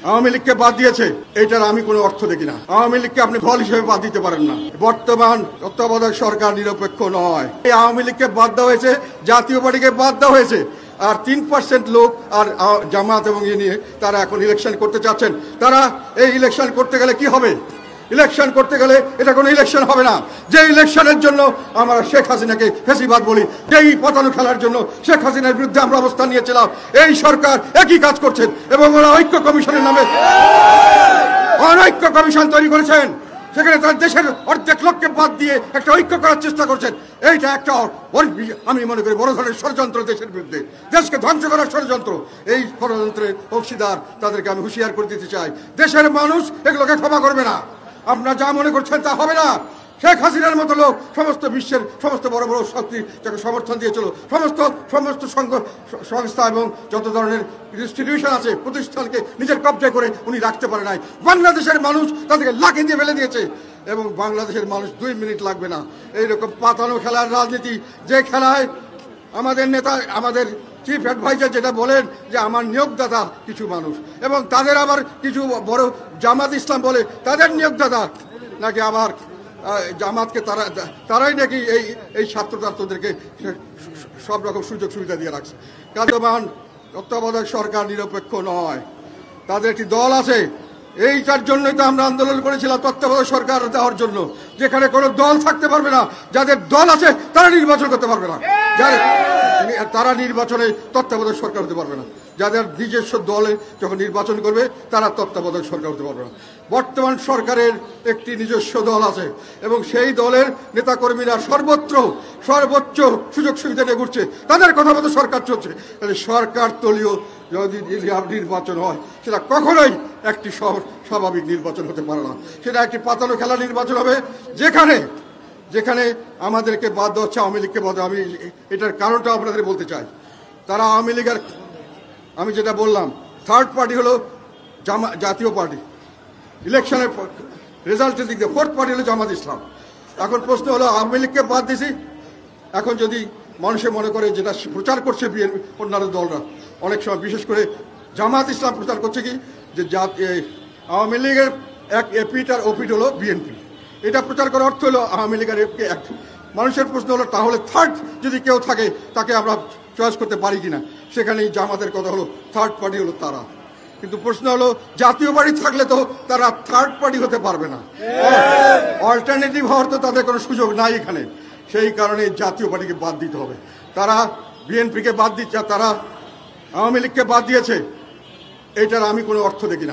আওয়ামী লীগকে বাদ দিয়েছে, এটার আমি কোনো অর্থ দেখি না। আওয়ামী লীগকে আপনি দল হিসেবে বাদ দিতে পারেন না। বর্তমান তত্ত্বাবধায়ক সরকার নিরপেক্ষ নয়। এই আওয়ামী লীগকে বাদ দেওয়া হয়েছে, জাতীয় পার্টিকে বাদ দেওয়া হয়েছে, আর 3% লোক আর জামাত এবং ইয়ে নিয়ে তারা এখন ইলেকশন করতে চাচ্ছেন। তারা এই ইলেকশন করতে গেলে কি হবে? ইলেকশন করতে গেলে এটা কোনো ইলেকশন হবে না। যে ইলেকশনের জন্য আমরা শেখ হাসিনাকে ফেসিবাদ বলি, যেই পতানো খেলার জন্য শেখ হাসিনার বিরুদ্ধে আমরা অবস্থান নিয়েছিলাম, এই সরকার একই কাজ করছেন এবং ওরা ঐক্য কমিশনের নামে অনৈক্য কমিশন তৈরি করেছেন। সেখানে তার দেশের অর্ধেক লোককে বাদ দিয়ে একটা ঐক্য করার চেষ্টা করছেন। এইটা একটা আমি মনে করি বড় ধরনের ষড়যন্ত্র, দেশের বিরুদ্ধে, দেশকে ধ্বংস করার ষড়যন্ত্র। এই ষড়যন্ত্রের অংশীদার তাদেরকে আমি হুঁশিয়ার করে দিতে চাই। দেশের মানুষ এগুলোকে ক্ষমা করবে না। আপনারা যা মনে করছেন তা হবে না। শেখ হাসিনার মতো লোক সমস্ত বিশ্বের সমস্ত বড় বড় শক্তি যাকে সমর্থন দিয়েছিল, সমস্ত সংস্থা এবং যত ধরনের ইনস্টিটিউশন আছে, প্রতিষ্ঠানকে নিজের কবজায় করে উনি রাখতে পারে নাই। বাংলাদেশের মানুষ তাদেরকে লাঠি দিয়ে ফেলে দিয়েছে এবং বাংলাদেশের মানুষ 2 মিনিট লাগবে না। এইরকম পাতানো খেলার রাজনীতি, যে খেলায় আমাদের নেতা, আমাদের চিফ অ্যাডভাইজার যেটা বলেন যে আমার নিয়োগদাতা কিছু মানুষ, এবং তাদের আবার কিছু বড় জামাত ইসলাম বলে তাদের নিয়োগদাতা নাকি আবার জামাতকে তারাই নাকি এই ছাত্রদেরকে সব রকম সুযোগ সুবিধা দিয়ে রাখছে। বর্তমান তত্ত্বাবধায়ক সরকার নিরপেক্ষ নয়, তাদের একটি দল আছে। এইটার জন্যই তো আমরা আন্দোলন করেছিলাম, তত্ত্বাবধায়ক সরকার দেওয়ার জন্য, যেখানে কোনো দল থাকতে পারবে না। যাদের দল আছে তারা নির্বাচন করতে পারবে না, তারা নির্বাচনে তত্ত্বাবধায়ক সরকার হতে পারবে না। যাদের নিজস্ব দলে যখন নির্বাচন করবে তারা তত্ত্বাবধায়ক সরকার হতে পারবে না। বর্তমান সরকারের একটি নিজস্ব দল আছে এবং সেই দলের নেতাকর্মীরা সর্বোচ্চ সুযোগ সুবিধা নিয়ে ঘুরছে, তাদের কথা মতো সরকার চলছে। তাহলে সরকার দলীয় যদি নির্বাচন হয় সেটা কখনোই একটি স্বাভাবিক নির্বাচন হতে পারে না। সেটা একটি পাতানো খেলা নির্বাচন হবে, যেখানে আমাদেরকে বাদ দেওয়া হচ্ছে, আওয়ামী লীগকে বাদ। আমি এটার কারণটা আপনাদের বলতে চাই। তারা আওয়ামী লীগের, আমি যেটা বললাম, থার্ড পার্টি হলো জাতীয় পার্টি, ইলেকশনের রেজাল্টের দিক দিয়ে 4th পার্টি হলো জামাত ইসলাম। এখন প্রশ্ন হলো, আওয়ামী লীগকে বাদ দিছি, এখন যদি মানুষে মনে করে যেটা প্রচার করছে অন্যান্য দলরা, অনেক সময় বিশেষ করে জামাত ইসলাম প্রচার করছে কি যে আওয়ামী লীগের এক এপিট আর ওপিট হলো বিএনপি, এটা প্রচার করার অর্থ হলো আওয়ামী লীগের এক। মানুষের প্রশ্ন হলো, তাহলে থার্ড যদি কেউ থাকে তাকে আমরা চয়েস করতে পারি কিনা? সেখানেই জামাতের কথা হলো থার্ড পার্টি হলো তারা। কিন্তু প্রশ্ন হলো, জাতীয় পার্টি থাকলে তো তারা থার্ড পার্টি হতে পারবে না, অল্টারনেটিভ হওয়ার তো তাদের কোনো সুযোগ নাই এখানে। সেই কারণে জাতীয় পার্টিকে বাদ দিতে হবে। তারা বিএনপিকে বাদ দিচ্ছে, তারা আওয়ামী লীগকে বাদ দিয়েছে, এটার আমি কোনো অর্থ দেখি না।